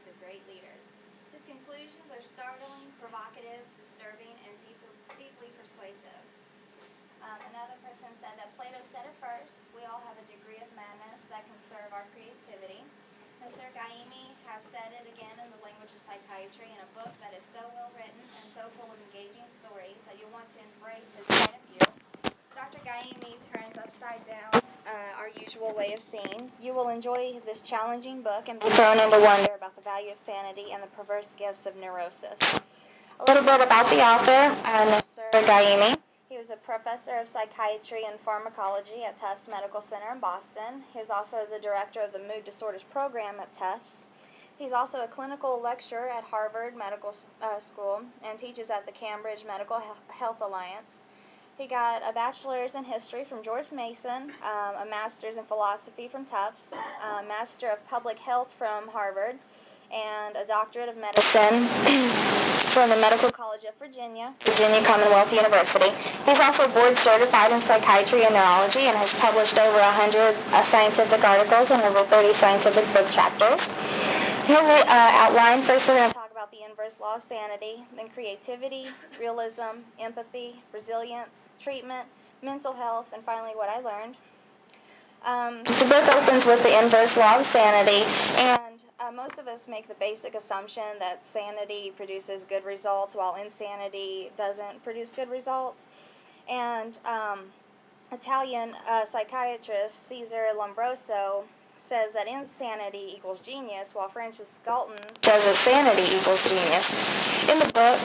of great leaders. His conclusions are startling, provocative, disturbing, and deeply persuasive. Another person said that Plato said it first, we all have a degree of madness that can serve our creativity. Mr. Gaimi has said it again in the language of psychiatry in a book that is so well written and so full of engaging stories that you'll want to embrace his point of view. Dr. Gaimi turns upside down our usual way of seeing. You will enjoy this challenging book and be thrown into wonder about the value of sanity and the perverse gifts of neurosis. A little bit about the author, Mr. Gaimi. He was a professor of psychiatry and pharmacology at Tufts Medical Center in Boston. He was also the director of the Mood Disorders Program at Tufts. He's also a clinical lecturer at Harvard Medical School and teaches at the Cambridge Medical Health Alliance. He got a bachelor's in history from George Mason, a master's in philosophy from Tufts, a master of public health from Harvard, and a doctorate of medicine from the Medical College of Virginia Commonwealth University. He's also board certified in psychiatry and neurology and has published over 100 scientific articles and over 30 scientific book chapters. Here's the outline. First, we're going to talk about the inverse law of sanity, then creativity, realism, empathy, resilience, treatment, mental health, and finally what I learned. The book opens with the inverse law of sanity, and most of us make the basic assumption that sanity produces good results while insanity doesn't produce good results. And Italian psychiatrist Cesare Lombroso says that insanity equals genius, while Francis Galton says that sanity equals genius. In the book,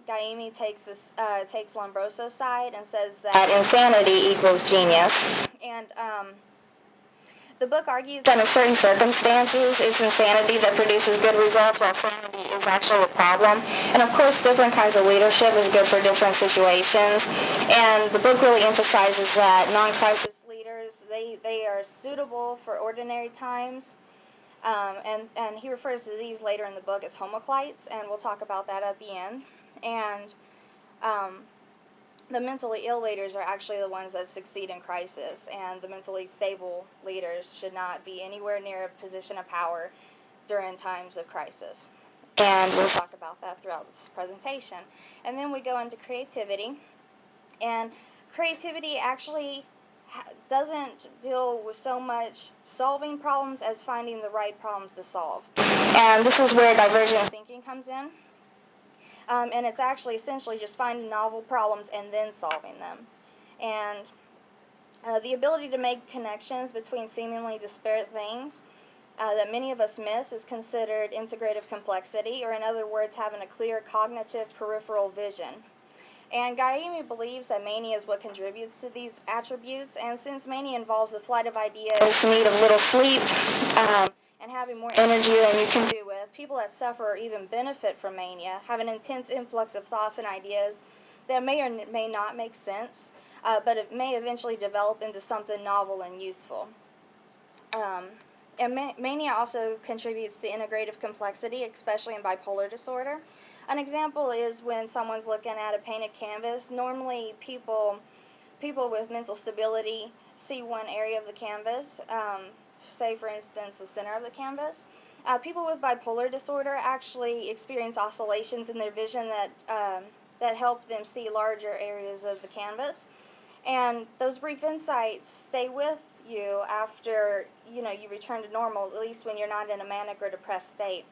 Gaimi takes Lombroso's side and says that insanity equals genius. And the book argues that in certain circumstances, it's insanity that produces good results, while sanity is actually a problem. And of course, different kinds of leadership is good for different situations. And the book really emphasizes that non-crisis leaders, they are suitable for ordinary times. And he refers to these later in the book as homoclites, and we'll talk about that at the end. And the mentally ill leaders are actually the ones that succeed in crisis, and the mentally stable leaders should not be anywhere near a position of power during times of crisis. And we'll talk about that throughout this presentation. And then we go into creativity. And creativity actually doesn't deal with so much solving problems as finding the right problems to solve. And this is where divergent thinking comes in. And it's actually essentially just finding novel problems and then solving them. And the ability to make connections between seemingly disparate things that many of us miss is considered integrative complexity, or in other words, having a clear cognitive peripheral vision. And Gaimi believes that mania is what contributes to these attributes, and since mania involves the flight of ideas, need of little sleep, and having more energy than you can do with, people that suffer or even benefit from mania have an intense influx of thoughts and ideas that may or may not make sense, but it may eventually develop into something novel and useful. And mania also contributes to integrative complexity, especially in bipolar disorder. An example is when someone's looking at a painted canvas. Normally, people with mental stability see one area of the canvas, say, for instance, the center of the canvas. People with bipolar disorder actually experience oscillations in their vision that help them see larger areas of the canvas. And those brief insights stay with you after you return to normal, at least when you're not in a manic or depressed state.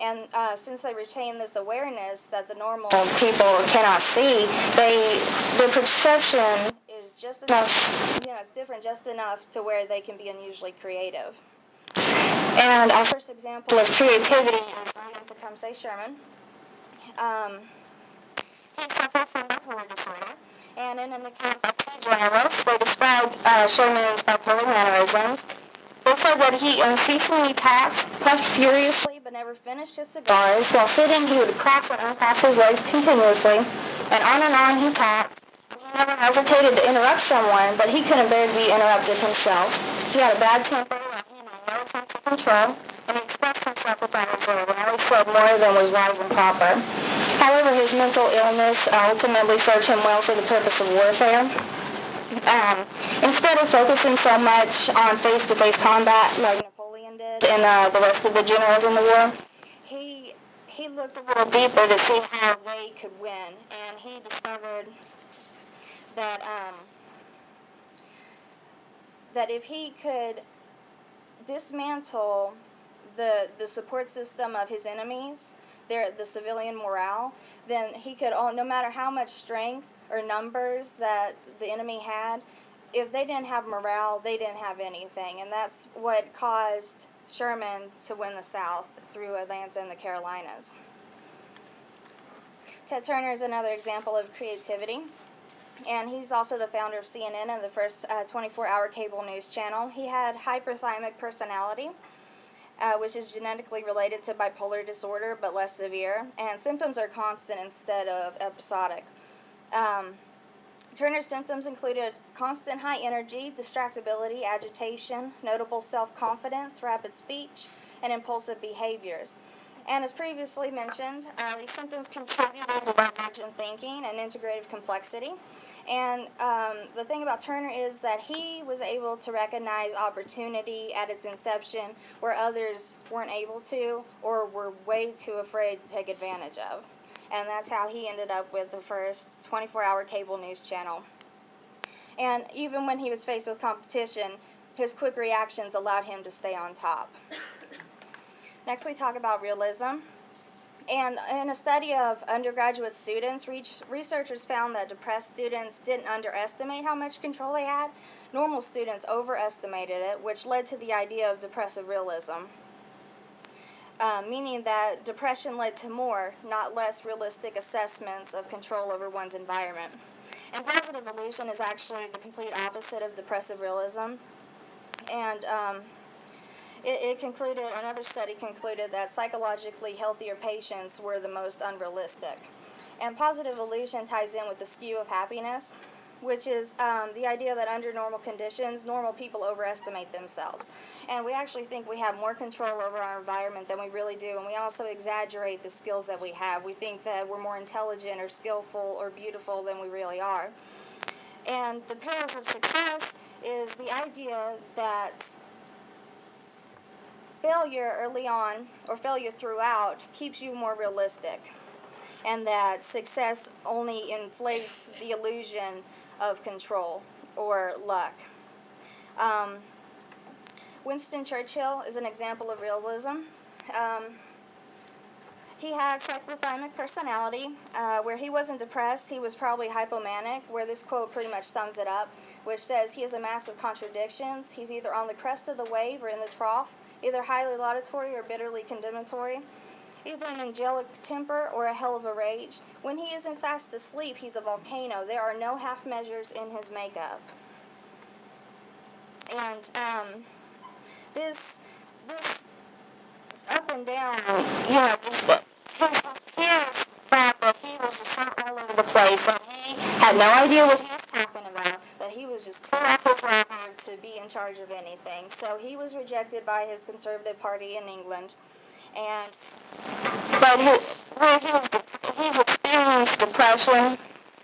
And since they retain this awareness that the normal people cannot see, their perception is just enough, it's different just enough to where they can be unusually creative. And our first example of creativity is William Tecumseh Sherman. He suffered from bipolar disorder, and in an account by two journalists, they described Sherman's bipolar mannerisms. They said that he unceasingly talked, puffed furiously, but never finished his cigars. While sitting, he would cross and uncross his legs continuously, and on he talked. He never hesitated to interrupt someone, but he couldn't bear to be interrupted himself. He had a bad temper, and no sense of control, and he expressed himself without reserve, and always said more than was wise and proper. However, his mental illness ultimately served him well for the purpose of warfare. Instead of focusing so much on face-to-face combat like Napoleon did and the rest of the generals in the war, he looked a little deeper to see how they could win, and he discovered that that if he could dismantle the support system of his enemies, the civilian morale, then he could, no matter how much strength or numbers that the enemy had, if they didn't have morale, they didn't have anything. And that's what caused Sherman to win the South through Atlanta and the Carolinas. Ted Turner is another example of creativity. And he's also the founder of CNN and the first 24-hour cable news channel. He had hyperthymic personality, which is genetically related to bipolar disorder but less severe. And symptoms are constant instead of episodic. Turner's symptoms included constant high energy, distractibility, agitation, notable self-confidence, rapid speech, and impulsive behaviors. And as previously mentioned, these symptoms contributed to divergent thinking and integrative complexity. And the thing about Turner is that he was able to recognize opportunity at its inception where others weren't able to or were way too afraid to take advantage of. And that's how he ended up with the first 24-hour cable news channel. And even when he was faced with competition, his quick reactions allowed him to stay on top. Next, we talk about realism. And in a study of undergraduate students, researchers found that depressed students didn't underestimate how much control they had. Normal students overestimated it, which led to the idea of depressive realism, meaning that depression led to more, not less, realistic assessments of control over one's environment. And positive illusion is actually the complete opposite of depressive realism. And another study concluded that psychologically healthier patients were the most unrealistic. And positive illusion ties in with the skew of happiness, which is the idea that under normal conditions, normal people overestimate themselves. And we actually think we have more control over our environment than we really do, and we also exaggerate the skills that we have. We think that we're more intelligent or skillful or beautiful than we really are. And the perils of success is the idea that failure early on, or failure throughout, keeps you more realistic, and that success only inflates the illusion of control or luck. Winston Churchill is an example of realism. He had cyclothymic personality, where he wasn't depressed, he was probably hypomanic, where this quote pretty much sums it up, which says he has a mass of contradictions. He's either on the crest of the wave or in the trough, either highly laudatory or bitterly condemnatory, either an angelic temper or a hell of a rage. When he isn't fast asleep, he's a volcano. There are no half measures in his makeup. And this up and down, just his peers thought that he was just so all over the place, that he had no idea what he was talking about, that he was just too off his rocker to be in charge of anything. So he was rejected by his Conservative Party in England. But he's experienced depression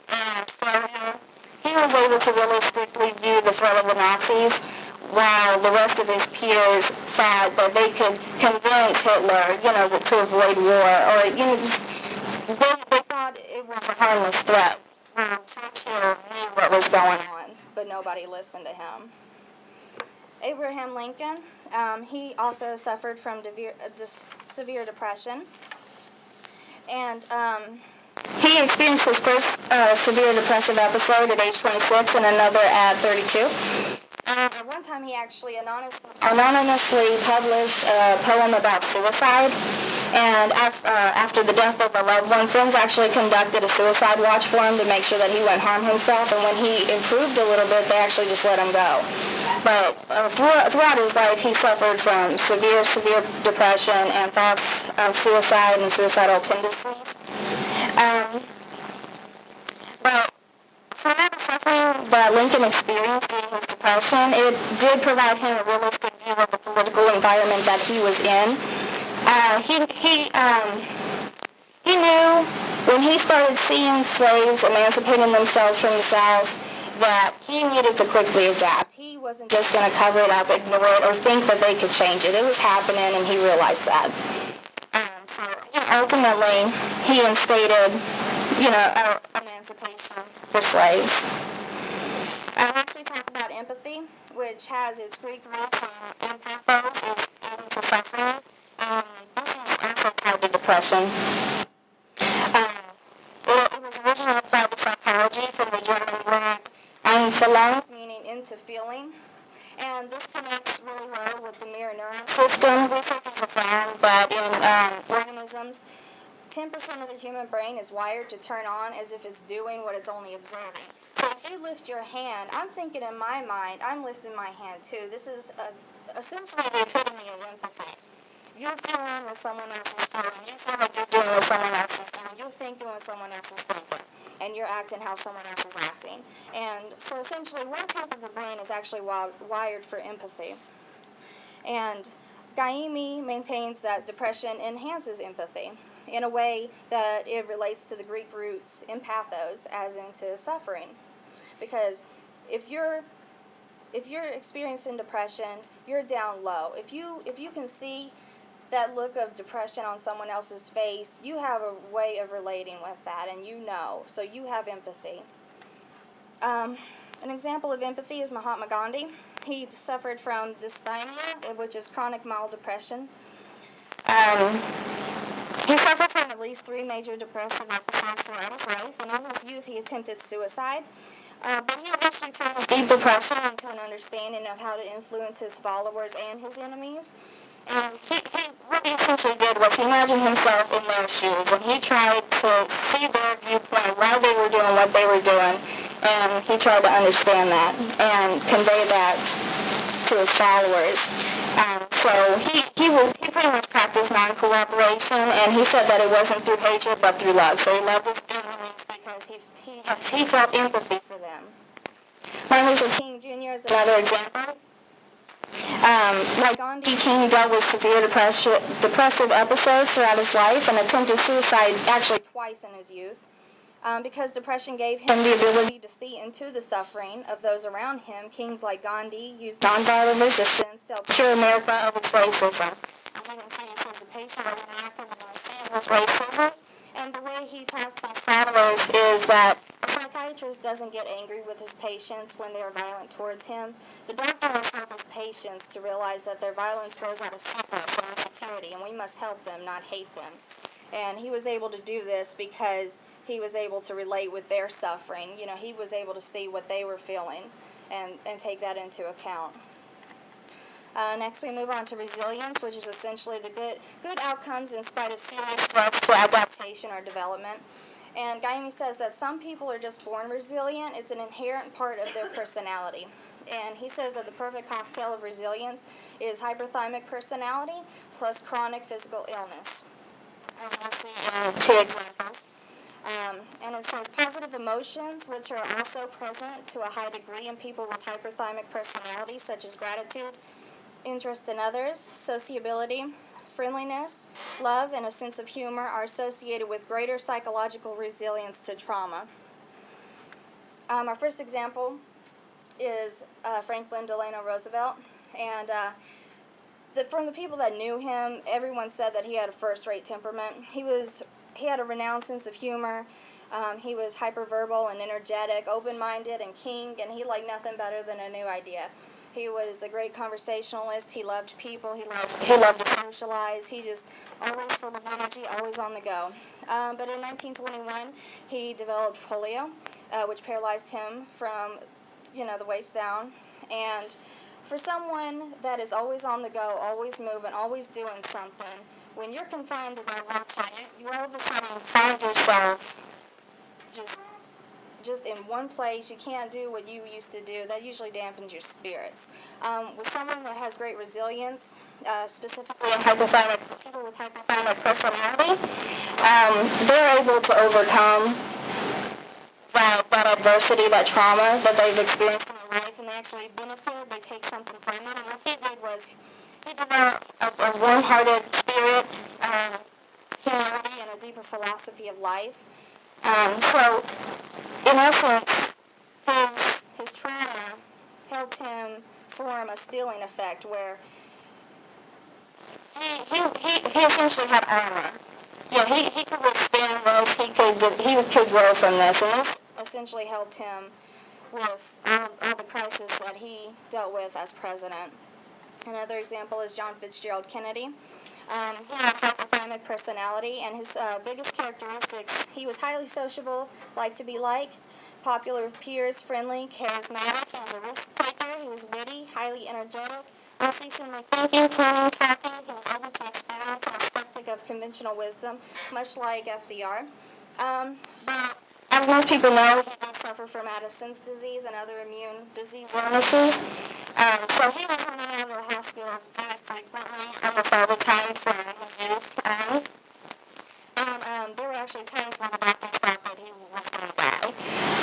and failure. He was able to realistically view the threat of the Nazis, while the rest of his peers thought that they could convince Hitler, to avoid war, or, they thought it was a harmless threat. Churchill knew what was going on, but nobody listened to him. Abraham Lincoln, he also suffered from severe depression, and he experienced his first severe depressive episode at age 26 and another at 32. At one time, he actually anonymously published a poem about suicide, and after the death of a loved one, friends actually conducted a suicide watch for him to make sure that he wouldn't harm himself, and when he improved a little bit, they actually just let him go. But throughout his life, he suffered from severe depression and thoughts of suicide and suicidal tendencies. But for all the suffering that Lincoln experienced during his depression, it did provide him a realistic view of the political environment that he was in. He knew when he started seeing slaves emancipating themselves from the South that he needed to quickly adapt. He wasn't just going to cover it up, ignore it, or think that they could change it. It was happening, and he realized that. ultimately, he instated, emancipation for slaves. Next we talk about empathy, which has its Greek roots in empathos, is aiding to suffering. This is also tied to depression. It was originally applied to psychology from the German word einfühlung, meaning into feeling. And this connects really well with the mirror neuron system. Researchers have found that in organisms, 10% of the human brain is wired to turn on as if it's doing what it's only observing. So if you lift your hand, I'm thinking in my mind, I'm lifting my hand too. This is essentially the epitome of empathy. You're feeling what someone else is feeling. You feel like you're doing what someone else is doing. You're thinking what someone else is thinking. And you're acting how someone else is acting. And so essentially 1/10 of the brain is actually wired for empathy. And Gaimi maintains that depression enhances empathy in a way that it relates to the Greek roots empathos as into suffering. Because if you're experiencing depression, you're down low. If you can see that look of depression on someone else's face, you have a way of relating with that, and so you have empathy. An example of empathy is Mahatma Gandhi. He suffered from dysthymia, which is chronic mild depression. He suffered from at least 3 major depressive episodes throughout his life, and in his youth he attempted suicide. But he eventually turned his deep depression into an understanding of how to influence his followers and his enemies. And what he essentially did was he imagined himself in their shoes, and he tried to see their viewpoint, why they were doing what they were doing, and he tried to understand that and convey that to his followers. So he pretty much practiced non-cooperation, and he said that it wasn't through hatred but through love. So he loved his enemies because he felt empathy for them. Martin Luther King Jr. is another example. Like Gandhi, King dealt with severe depressive episodes throughout his life and attempted suicide actually twice in his youth. Because depression gave him the ability to see into the suffering of those around him, kings like Gandhi used nonviolent resistance to help cure America of its racism. As you can see, he says the patient was American and was racism. And the way he talked to his followers is that a psychiatrist doesn't get angry with his patients when they're violent towards him. The doctor must help his patients to realize that their violence grows out of sickness and insecurity, and we must help them, not hate them. And he was able to do this because he was able to relate with their suffering. He was able to see what they were feeling and take that into account. Next, we move on to resilience, which is essentially the good outcomes in spite of serious threats to adaptation or development. And Gaimi says that some people are just born resilient. It's an inherent part of their personality. And he says that the perfect cocktail of resilience is hyperthymic personality plus chronic physical illness. And we'll see 2 examples. And it says positive emotions, which are also present to a high degree in people with hyperthymic personality, such as gratitude, interest in others, sociability, friendliness, love, and a sense of humor are associated with greater psychological resilience to trauma. Our first example is Franklin Delano Roosevelt. And from the people that knew him, everyone said that he had a first-rate temperament. He had a renowned sense of humor. He was hyperverbal and energetic, open-minded and keen, and he liked nothing better than a new idea. He was a great conversationalist. He loved people. He loved to socialize. He just always full of energy, always on the go. But in 1921, he developed polio, which paralyzed him from, the waist down. And for someone that is always on the go, always moving, always doing something, when you're confined to that workplace, you all of a sudden find yourself just in one place. You can't do what you used to do. That usually dampens your spirits. With someone that has great resilience, specifically people with hypothymic personality, they're able to overcome that adversity, that trauma that they've experienced in their life, and they actually benefit. They take something from it. And what he did was he developed a warm-hearted spirit, humility, and a deeper philosophy of life. So, in essence, his trauma helped him form a stealing effect where he essentially had armor. he could withstand this. He could grow from this, and this essentially helped him with all the crises that he dealt with as president. Another example is John Fitzgerald Kennedy. He had a hyperthymic personality, and his biggest characteristics, he was highly sociable, liked to be liked, popular with peers, friendly, charismatic. He was a risk taker. He was witty, highly energetic, unceasingly thinking, planning, talking. He was able to experiment and a skeptic of conventional wisdom, much like FDR. But as most people know, he did suffer from Addison's disease and other immune disease illnesses. So he was in and out of the hospital very frequently, almost all the time for his youth. And there were actually times when the doctors thought that he was going to die.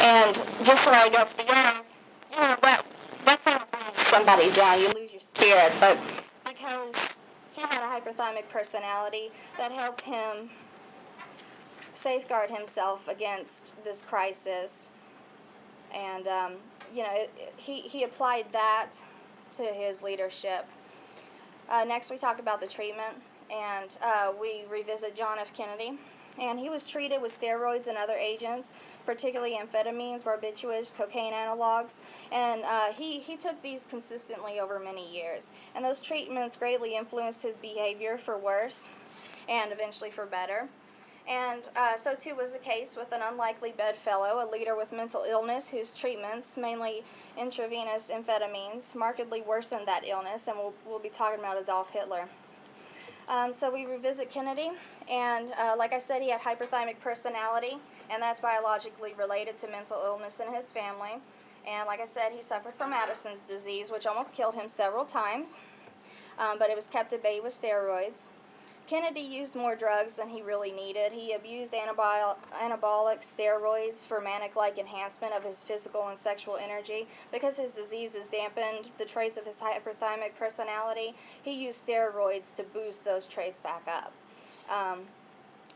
And just like FDR, that kind of brings somebody down. You lose your spirit. But because he had a hyperthymic personality, that helped him safeguard himself against this crisis. And, he applied that to his leadership. Next, we talk about the treatment, and we revisit John F. Kennedy. And he was treated with steroids and other agents, particularly amphetamines, barbiturates, cocaine analogs. And he took these consistently over many years. And those treatments greatly influenced his behavior for worse and eventually for better. And so too was the case with an unlikely bedfellow, a leader with mental illness whose treatments, mainly intravenous amphetamines, markedly worsened that illness, and we'll be talking about Adolf Hitler. So we revisit Kennedy, and like I said, he had hyperthymic personality, and that's biologically related to mental illness in his family. And like I said, he suffered from Addison's disease, which almost killed him several times, but it was kept at bay with steroids. Kennedy used more drugs than he really needed. He abused anabolic steroids for manic-like enhancement of his physical and sexual energy. Because his diseases dampened the traits of his hyperthymic personality, he used steroids to boost those traits back up.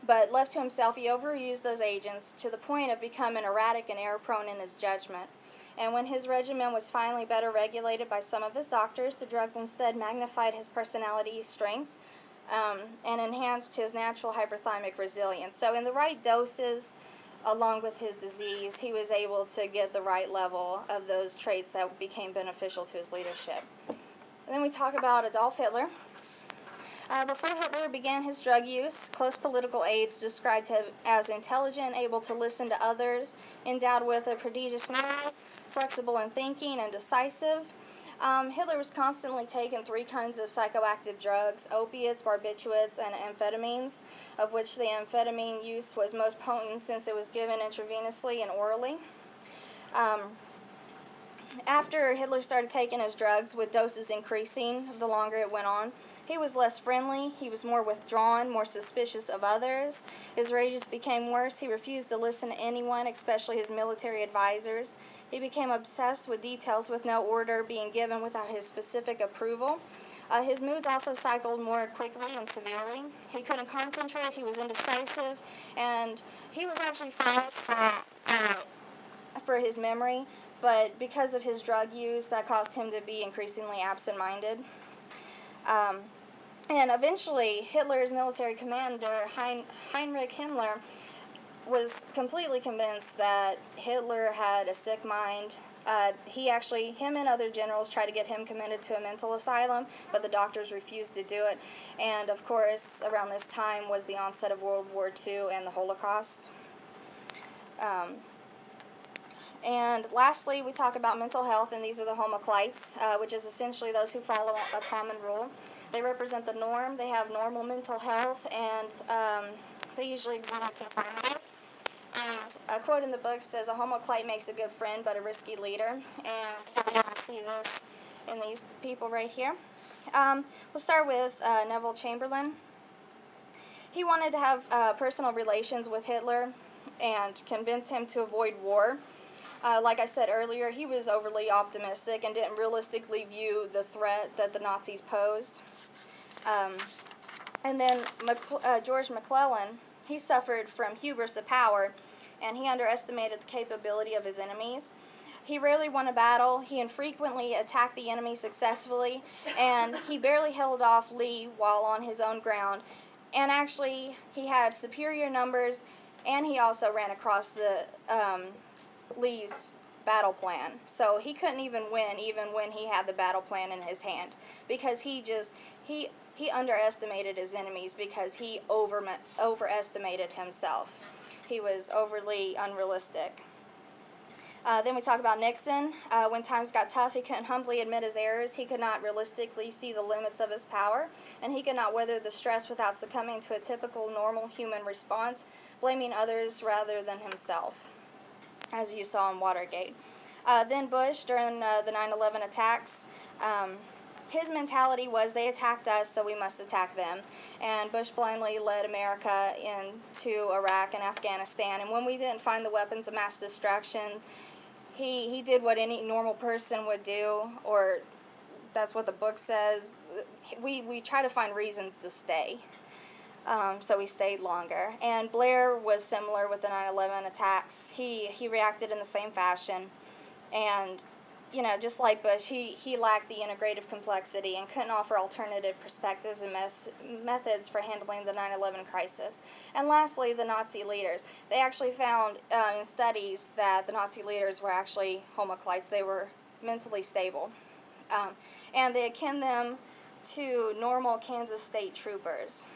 But left to himself, he overused those agents to the point of becoming erratic and error-prone in his judgment. And when his regimen was finally better regulated by some of his doctors, the drugs instead magnified his personality strengths, and enhanced his natural hyperthymic resilience. So in the right doses, along with his disease, he was able to get the right level of those traits that became beneficial to his leadership. And then we talk about Adolf Hitler. Before Hitler began his drug use, close political aides described him as intelligent, able to listen to others, endowed with a prodigious memory, flexible in thinking, and decisive. Hitler was constantly taking 3 kinds of psychoactive drugs: opiates, barbiturates, and amphetamines, of which the amphetamine use was most potent since it was given intravenously and orally. After Hitler started taking his drugs, with doses increasing the longer it went on, he was less friendly, he was more withdrawn, more suspicious of others. His rages became worse. He refused to listen to anyone, especially his military advisors. He became obsessed with details, with no order being given without his specific approval. His moods also cycled more quickly and severely. He couldn't concentrate, he was indecisive, and he was actually fine for his memory, but because of his drug use, that caused him to be increasingly absent-minded. And eventually, Hitler's military commander, Heinrich Himmler, was completely convinced that Hitler had a sick mind. Him and other generals tried to get him committed to a mental asylum, but the doctors refused to do it. And of course, around this time was the onset of World War II and the Holocaust. And lastly, we talk about mental health, and these are the homocytes, which is essentially those who follow a common rule. They represent the norm. They have normal mental health, and they usually exhibit conformity. And a quote in the book says, "A homocyte makes a good friend, but a risky leader." And you'll see this in these people right here. We'll start with Neville Chamberlain. He wanted to have personal relations with Hitler and convince him to avoid war. Like I said earlier, he was overly optimistic and didn't realistically view the threat that the Nazis posed. And then George McClellan, he suffered from hubris of power, and he underestimated the capability of his enemies. He rarely won a battle, he infrequently attacked the enemy successfully, and he barely held off Lee while on his own ground. And actually, he had superior numbers, and he also ran across the Lee's battle plan. So he couldn't even win even when he had the battle plan in his hand, because he underestimated his enemies because he overestimated himself. He was overly unrealistic. Then we talk about Nixon. When times got tough, he couldn't humbly admit his errors. He could not realistically see the limits of his power, and he could not weather the stress without succumbing to a typical normal human response, blaming others rather than himself, as you saw in Watergate. Then Bush, during the 9/11 attacks, his mentality was, they attacked us, so we must attack them. And Bush blindly led America into Iraq and Afghanistan. And when we didn't find the weapons of mass destruction, he did what any normal person would do, or that's what the book says. We try to find reasons to stay. So we stayed longer. And Blair was similar with the 9/11 attacks. He reacted in the same fashion. And, just like Bush, he lacked the integrative complexity and couldn't offer alternative perspectives and methods for handling the 9/11 crisis. And lastly, the Nazi leaders. They actually found in studies that the Nazi leaders were actually homoclites. They were mentally stable. And they akin them to normal Kansas state troopers.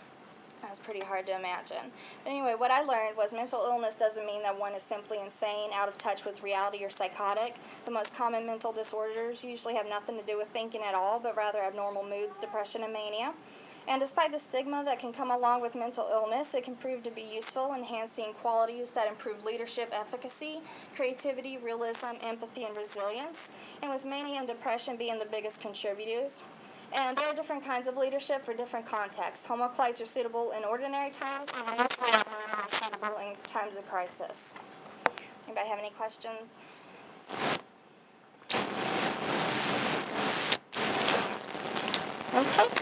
That's pretty hard to imagine. Anyway, what I learned was mental illness doesn't mean that one is simply insane, out of touch with reality, or psychotic. The most common mental disorders usually have nothing to do with thinking at all, but rather abnormal moods, depression, and mania. And despite the stigma that can come along with mental illness, it can prove to be useful, enhancing qualities that improve leadership efficacy, creativity, realism, empathy, and resilience. And with mania and depression being the biggest contributors. And there are different kinds of leadership for different contexts. Homoclites are suitable in ordinary times, and are suitable in times of crisis. Anybody have any questions? Okay.